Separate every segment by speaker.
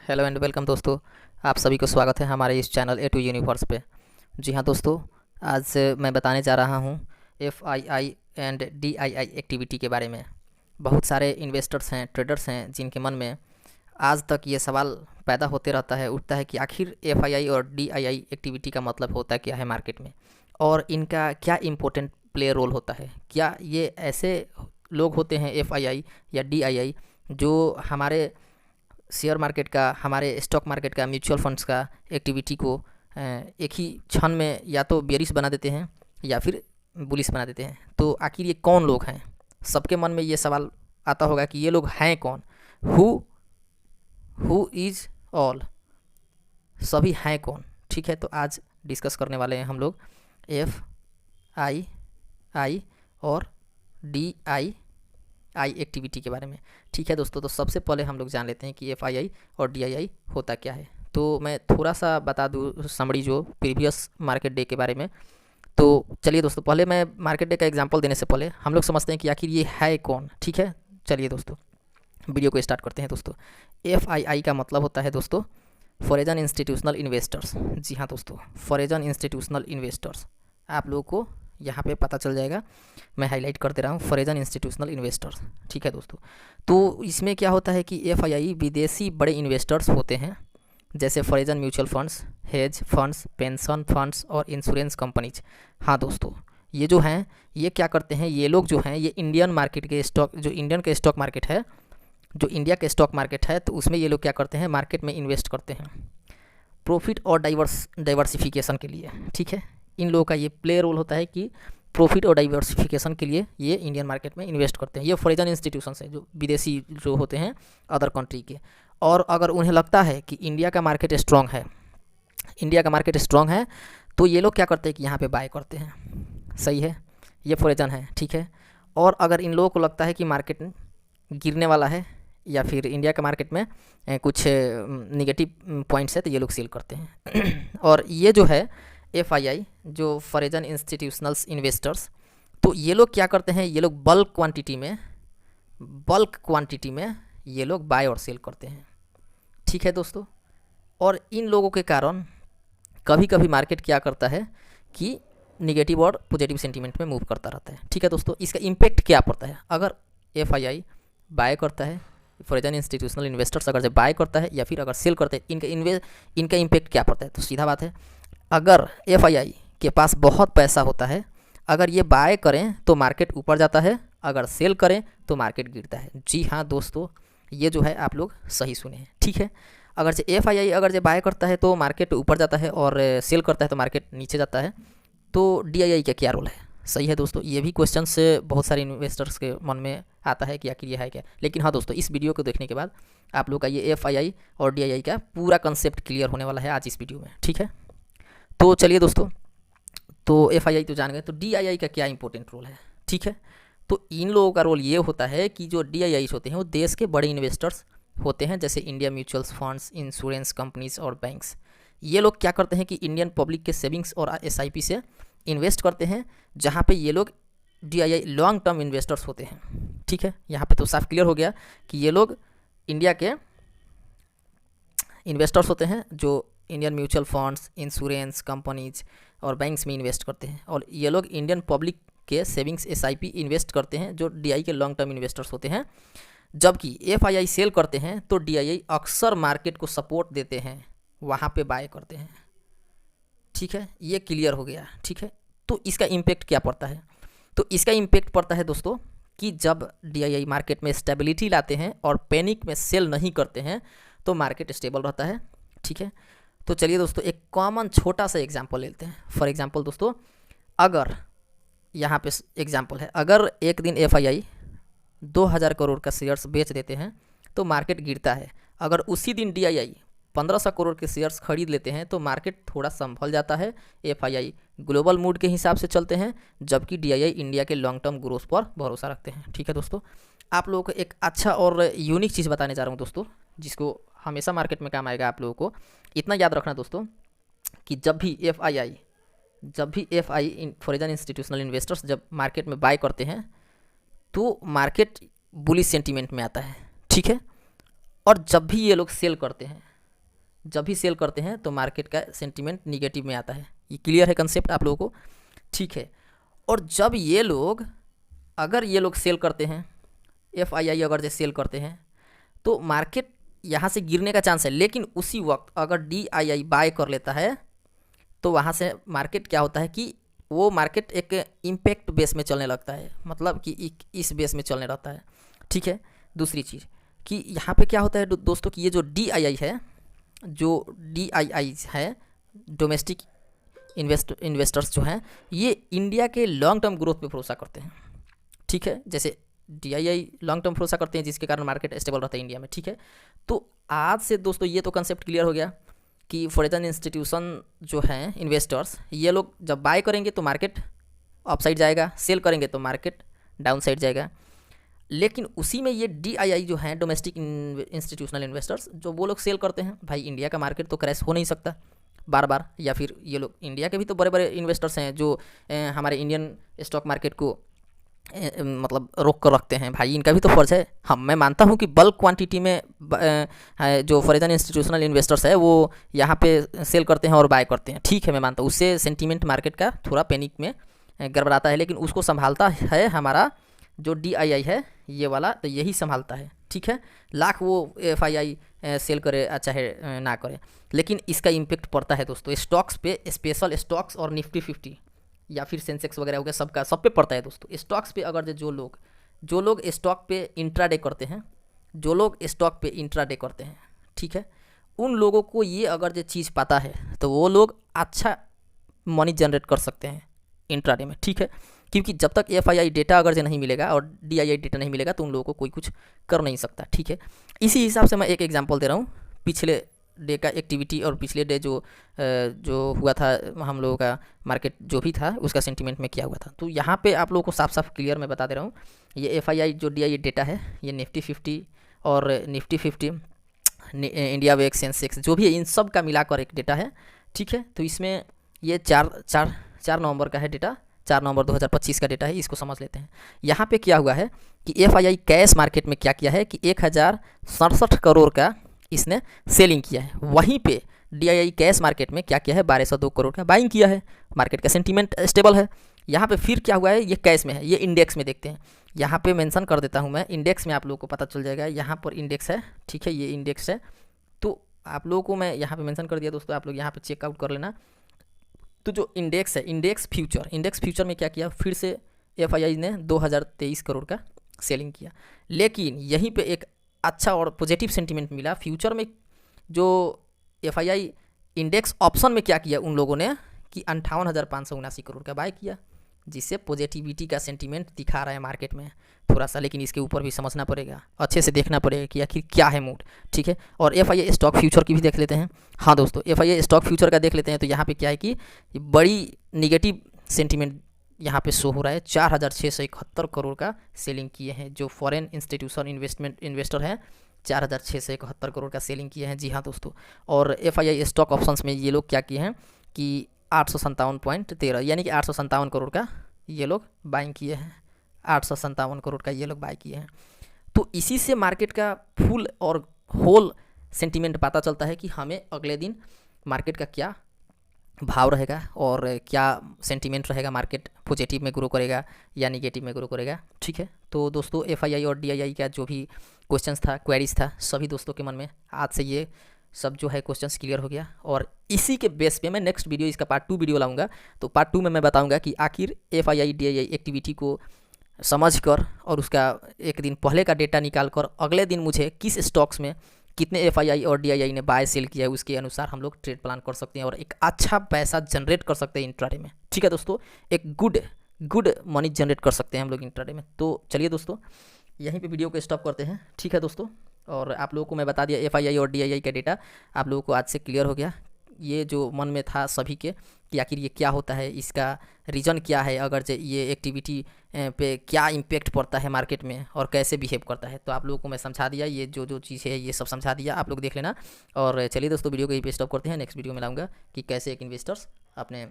Speaker 1: Hello and welcome दोस्तों। आप सभी को स्वागत है हमारे इस चैनल ए टू यूनिवर्स पे। जी हाँ दोस्तों, आज मैं बताने जा रहा हूँ FII एंड DII एक्टिविटी के बारे में। बहुत सारे इन्वेस्टर्स हैं, ट्रेडर्स हैं, जिनके मन में आज तक ये सवाल पैदा होते रहता है, उठता है कि आखिर FII और DII एक्टिविटी का मतलब होता क्या है मार्केट में, और इनका क्या इम्पोर्टेंट प्ले रोल होता है। क्या ये ऐसे लोग होते हैं FII या DII जो हमारे शेयर मार्केट का, हमारे स्टॉक मार्केट का, म्यूचुअल फंड्स का एक्टिविटी को एक ही क्षण में या तो बेरिश बना देते हैं या फिर बुलिश बना देते हैं। तो आखिर ये कौन लोग हैं? सबके मन में ये सवाल आता होगा कि ये लोग हैं कौन। हु इज़ ऑल, सभी हैं कौन। ठीक है, तो आज डिस्कस करने वाले हैं हम लोग FII और DII एक्टिविटी के बारे में। ठीक है दोस्तों, तो सबसे पहले हम लोग जान लेते हैं कि FII और DII होता क्या है। तो मैं थोड़ा सा बता दूँ समरी जो प्रीवियस मार्केट डे के बारे में। तो चलिए दोस्तों, पहले मैं मार्केट डे का एग्जांपल देने से पहले हम लोग समझते हैं कि आखिर ये है कौन। ठीक है, चलिए दोस्तों वीडियो को स्टार्ट करते हैं। दोस्तों FII का मतलब होता है दोस्तों फॉरेन इंस्टीट्यूशनल इन्वेस्टर्स। जी हाँ दोस्तों, फॉरेन इंस्टीट्यूशनल इन्वेस्टर्स आप लोगों को यहाँ पे पता चल जाएगा। मैं हाईलाइट कर दे रहा हूँ, फॉरेन इंस्टीट्यूशनल इन्वेस्टर्स। ठीक है दोस्तों, तो इसमें क्या होता है कि FII विदेशी बड़े इन्वेस्टर्स होते हैं, जैसे foreign mutual funds, hedge funds, pension funds और इंश्योरेंस कंपनीज। हाँ दोस्तों, ये जो हैं ये क्या करते हैं, ये लोग जो हैं ये इंडियन मार्केट के स्टॉक, जो इंडियन के स्टॉक मार्केट है, जो इंडिया के स्टॉक मार्केट है, तो उसमें ये लोग क्या करते हैं, मार्केट में इन्वेस्ट करते हैं प्रॉफिट और डाइवर्सिफिकेशन के लिए। ठीक है, इन लोगों का ये प्ले रोल होता है कि प्रॉफिट और डाइवर्सिफिकेशन के लिए ये इंडियन मार्केट में इन्वेस्ट करते हैं। ये फॉरेन इंस्टीट्यूशन है जो विदेशी जो होते हैं अदर कंट्री के। और अगर उन्हें लगता है कि इंडिया का मार्केट स्ट्रॉन्ग है, तो ये लोग क्या करते हैं कि यहाँ पे बाय करते हैं। सही है, ये फॉरेन है। ठीक है, और अगर इन लोगों को लगता है कि मार्केट गिरने वाला है या फिर इंडिया के मार्केट में कुछ निगेटिव पॉइंट्स है, तो ये लोग सेल करते हैं। और ये जो है FII जो फॉरेन इंस्टीट्यूशनल्स इन्वेस्टर्स, तो ये लोग क्या करते हैं, ये लोग बल्क क्वांटिटी में ये लोग बाय और सेल करते हैं। ठीक है दोस्तों, और इन लोगों के कारण कभी कभी मार्केट क्या करता है कि निगेटिव और पॉजिटिव सेंटीमेंट में मूव करता रहता है। ठीक है दोस्तों, इसका इम्पैक्ट क्या पड़ता है अगर FII बाय करता है, फॉरेन इंस्टीट्यूशनल इन्वेस्टर्स अगर जब बाय करता है या फिर अगर सेल करते हैं, इनका इम्पैक्ट क्या पड़ता है। तो सीधा बात है, अगर FII के पास बहुत पैसा होता है, अगर ये बाय करें तो मार्केट ऊपर जाता है, अगर सेल करें तो मार्केट गिरता है। जी हाँ दोस्तों, ये जो है आप लोग सही सुने हैं। ठीक है, अगर जो FII अगर जो बाय करता है तो मार्केट ऊपर जाता है और सेल करता है तो मार्केट नीचे जाता है। तो DII का क्या रोल है? सही है दोस्तों, ये भी क्वेश्चन से बहुत सारे इन्वेस्टर्स के मन में आता है कि आखिर ये है क्या। लेकिन हाँ दोस्तों, इस वीडियो को देखने के बाद आप लोग का ये FII और DII का पूरा कंसेप्ट क्लियर होने वाला है आज इस वीडियो में। ठीक है, तो चलिए दोस्तों, तो FII तो जान गए, तो DII का क्या इंपॉर्टेंट रोल है। ठीक है, तो इन लोगों का रोल ये होता है कि जो DII होते हैं वो देश के बड़े इन्वेस्टर्स होते हैं, जैसे India mutual funds, insurance companies और बैंक्स। ये लोग क्या करते हैं कि इंडियन पब्लिक के सेविंग्स और SIP से इन्वेस्ट करते हैं, जहाँ पे ये लोग DII लॉन्ग टर्म इन्वेस्टर्स होते हैं। ठीक है, यहाँ पे तो साफ क्लियर हो गया कि ये लोग इंडिया के इन्वेस्टर्स होते हैं जो Indian mutual funds, insurance companies और बैंक्स में इन्वेस्ट करते हैं, और ये लोग इंडियन पब्लिक के सेविंग्स SIP इन्वेस्ट करते हैं जो DII के लॉन्ग टर्म इन्वेस्टर्स होते हैं। जबकि FII सेल करते हैं तो DII अक्सर मार्केट को सपोर्ट देते हैं, वहाँ पे बाय करते हैं। ठीक है, ये क्लियर हो गया। ठीक है, तो इसका इम्पेक्ट क्या पड़ता है? तो इसका इम्पेक्ट पड़ता है दोस्तों कि जब DII मार्केट में स्टेबिलिटी लाते हैं और पैनिक में सेल नहीं करते हैं तो मार्केट स्टेबल रहता है। ठीक है, तो चलिए दोस्तों एक कॉमन छोटा सा एग्जांपल लेते हैं। फॉर एग्जांपल दोस्तों, अगर यहाँ पे एग्जांपल है, अगर एक दिन FII 2000 करोड़ का शेयर्स बेच देते हैं तो मार्केट गिरता है। अगर उसी दिन DII 1500 करोड़ के शेयर्स खरीद लेते हैं तो मार्केट थोड़ा संभल जाता है। FII ग्लोबल मूड के हिसाब से चलते हैं, जबकि DII इंडिया के लॉन्ग टर्म ग्रोथ पर भरोसा रखते हैं। ठीक है दोस्तों, आप लोगों को एक अच्छा और यूनिक चीज़ बताने जा रहा हूँ दोस्तों, जिसको हमेशा मार्केट में काम आएगा। आप लोगों को इतना याद रखना दोस्तों कि जब भी FII फॉरेन इंस्टीट्यूशनल इन्वेस्टर्स जब मार्केट में बाय करते हैं तो मार्केट बुलिश सेंटीमेंट में आता है। ठीक है, और जब भी ये लोग सेल करते हैं जब भी सेल करते हैं तो मार्केट का सेंटीमेंट निगेटिव में आता है। ये क्लियर है कंसेप्ट आप लोगों को? ठीक है। और जब ये लोग अगर ये लोग सेल करते हैं, FII अगर जो सेल करते हैं तो मार्केट यहाँ से गिरने का चांस है, लेकिन उसी वक्त अगर DII बाय कर लेता है तो वहाँ से मार्केट क्या होता है कि वो मार्केट एक इम्पैक्ट बेस में चलने लगता है, मतलब कि इस बेस में चलने लगता है। ठीक है। दूसरी चीज़ कि यहाँ पे क्या होता है दोस्तों कि ये जो DII है, डोमेस्टिक इन्वेस्टर्स जो हैं, ये इंडिया के लॉन्ग टर्म ग्रोथ पे भरोसा करते हैं। ठीक है। जैसे DII लॉन्ग टर्म भरोसा करते हैं, जिसके कारण मार्केट स्टेबल रहता है इंडिया में। ठीक है। तो आज से दोस्तों ये तो कंसेप्ट क्लियर हो गया कि फॉरेन इंस्टीट्यूशन जो हैं इन्वेस्टर्स, ये लोग जब बाय करेंगे तो मार्केट अपसाइड जाएगा, सेल करेंगे तो मार्केट डाउन साइड जाएगा। लेकिन उसी में ये DII जो हैं, डोमेस्टिक इंस्टीट्यूशनल इन्वेस्टर्स, जो वो लोग सेल करते हैं, भाई इंडिया का मार्केट तो क्रैश हो नहीं सकता बार बार, या फिर ये लोग इंडिया के भी तो बड़े बड़े इन्वेस्टर्स हैं जो हमारे इंडियन स्टॉक मार्केट को मतलब रोक कर रखते हैं। भाई इनका भी तो फर्ज है। मैं मानता हूँ कि बल्क क्वांटिटी में जो फॉरेन इंस्टीट्यूशनल इन्वेस्टर्स है वो यहाँ पे सेल करते हैं और बाय करते हैं। ठीक है, मैं मानता हूँ उससे सेंटीमेंट मार्केट का थोड़ा पैनिक में गड़बड़ाता है, लेकिन उसको संभालता है हमारा जो DII है ये वाला, तो यही संभालता है। ठीक है। लाख वो FII सेल करे चाहे ना करे, लेकिन इसका इम्पेक्ट पड़ता है दोस्तों स्टॉक्स पे, स्पेशल स्टॉक्स और निफ्टी 50 या फिर सेंसेक्स वगैरह हो गया, सबका सब पे पड़ता है दोस्तों। स्टॉक्स पे अगर जो लोग स्टॉक पे इंट्राडे करते हैं, ठीक है, उन लोगों को ये अगर जो चीज़ पता है तो वो लोग अच्छा मनी जनरेट कर सकते हैं इंट्राडे में। ठीक है। क्योंकि जब तक FII डेटा अगर जो नहीं मिलेगा और DII डेटा नहीं मिलेगा तो उन लोगों को कोई कुछ कर नहीं सकता। ठीक है। इसी हिसाब से मैं एक एग्जांपल दे रहा हूँ, पिछले डे का एक्टिविटी और पिछले डे जो हुआ था हम लोगों का मार्केट जो भी था उसका सेंटीमेंट में क्या हुआ था। तो यहाँ पे आप लोगों को साफ साफ क्लियर मैं बता दे रहा हूँ, ये FII जो DII डेटा है, ये निफ्टी 50 और निफ्टी 50 इंडिया वेक्स सेंसेक्स जो भी है, इन सब का मिलाकर एक डेटा है। ठीक है। तो इसमें ये 4 नवंबर का है डेटा, 4 नवंबर 2025 का डेटा है। इसको समझ लेते हैं। यहाँ पे क्या हुआ है कि FII कैश मार्केट में क्या किया है कि 1067 करोड़ का इसने सेलिंग किया है। वहीं पे DII कैश मार्केट में क्या किया है, 1202 करोड़ का बाइंग किया है। मार्केट का सेंटीमेंट स्टेबल है। यहाँ पे फिर क्या हुआ है, ये कैश में है, ये इंडेक्स में देखते हैं। यहाँ पे मेंशन कर देता हूँ मैं, इंडेक्स में आप लोगों को पता चल जाएगा। यहाँ पर इंडेक्स है। ठीक है। ये इंडेक्स है, तो आप लोगों को मैं यहाँ पे मेंशन कर दिया दोस्तों, आप लोग यहाँ पे चेकआउट कर लेना। तो जो इंडेक्स है, इंडेक्स फ्यूचर में क्या किया, फिर से FII ने 2023 करोड़ का सेलिंग किया। लेकिन यहीं पे एक अच्छा और पॉजिटिव सेंटीमेंट मिला फ्यूचर में। जो FII इंडेक्स ऑप्शन में क्या किया उन लोगों ने कि 58,579 करोड़ का बाय किया, जिससे पॉजिटिविटी का सेंटीमेंट दिखा रहा है मार्केट में थोड़ा सा। लेकिन इसके ऊपर भी समझना पड़ेगा, अच्छे से देखना पड़ेगा कि आखिर क्या है मूड। ठीक है। और FII स्टॉक फ्यूचर की भी देख लेते हैं। हाँ दोस्तों, FII स्टॉक फ्यूचर का देख लेते हैं। तो यहाँ पे क्या है कि बड़ी निगेटिव सेंटीमेंट यहाँ पे शो हो रहा है। 4,671 करोड़ का सेलिंग किए हैं जो फॉरेन इंस्टीट्यूशन इन्वेस्टर हैं, 4,671 करोड़ का सेलिंग किए हैं। जी हाँ दोस्तों। और FII स्टॉक ऑप्शंस में ये लोग क्या किए हैं कि 857.13 यानी कि 857 करोड़ का ये लोग बाइंग किए हैं, 857 करोड़ का ये लोग बाय किए हैं। तो इसी से मार्केट का फुल और होल सेंटीमेंट पता चलता है कि हमें अगले दिन मार्केट का क्या भाव रहेगा और क्या सेंटीमेंट रहेगा, मार्केट पॉजिटिव में ग्रो करेगा या निगेटिव में ग्रो करेगा। ठीक है। तो दोस्तों FII और DII का जो भी क्वेश्चंस था, क्वेरीज था, सभी दोस्तों के मन में आज से ये सब जो है क्वेश्चंस क्लियर हो गया। और इसी के बेस पे मैं नेक्स्ट वीडियो, इसका पार्ट 2 वीडियो लाऊंगा। तो पार्ट 2 में मैं बताऊंगा कि आखिर FII DII एक्टिविटी को समझकर और उसका एक दिन पहले का डेटा निकाल कर अगले दिन मुझे किस स्टॉक्स में कितने FII और DII ने बाय सेल किया है, उसके अनुसार हम लोग ट्रेड प्लान कर सकते हैं और एक अच्छा पैसा जनरेट कर सकते हैं इंट्राडे में। ठीक है दोस्तों, एक गुड मनी जनरेट कर सकते हैं हम लोग इंट्राडे में। तो चलिए दोस्तों, यहीं पे वीडियो को स्टॉप करते हैं। ठीक है दोस्तों। और आप लोगों को मैं बता दिया FII और DII का डेटा आप लोगों को आज से क्लियर हो गया। ये जो मन में था सभी के कि आखिर ये क्या होता है, इसका रीज़न क्या है, अगर ये एक्टिविटी पे क्या इम्पेक्ट पड़ता है मार्केट में और कैसे बिहेव करता है, तो आप लोगों को मैं समझा दिया। ये जो चीज़ है ये सब समझा दिया, आप लोग देख लेना। और चलिए दोस्तों, वीडियो को यहीं पे स्टॉप करते हैं। नेक्स्ट वीडियो में लाऊंगा कि कैसे एक इन्वेस्टर्स अपने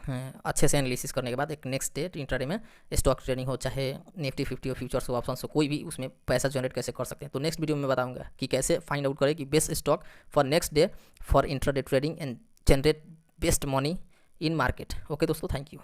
Speaker 1: अच्छे से एनालिसिस करने के बाद एक नेक्स्ट डे इंट्राडे में स्टॉक ट्रेडिंग हो, चाहे निफ्टी 50 हो, फ्यूचर्स हो, ऑप्शंस हो, कोई भी, उसमें पैसा जनरेट कैसे कर सकते हैं। तो नेक्स्ट वीडियो में बताऊंगा कि कैसे फाइंड आउट करें कि best stock for next day for intraday trading and generate best money in market. Okay दोस्तों, थैंक यू।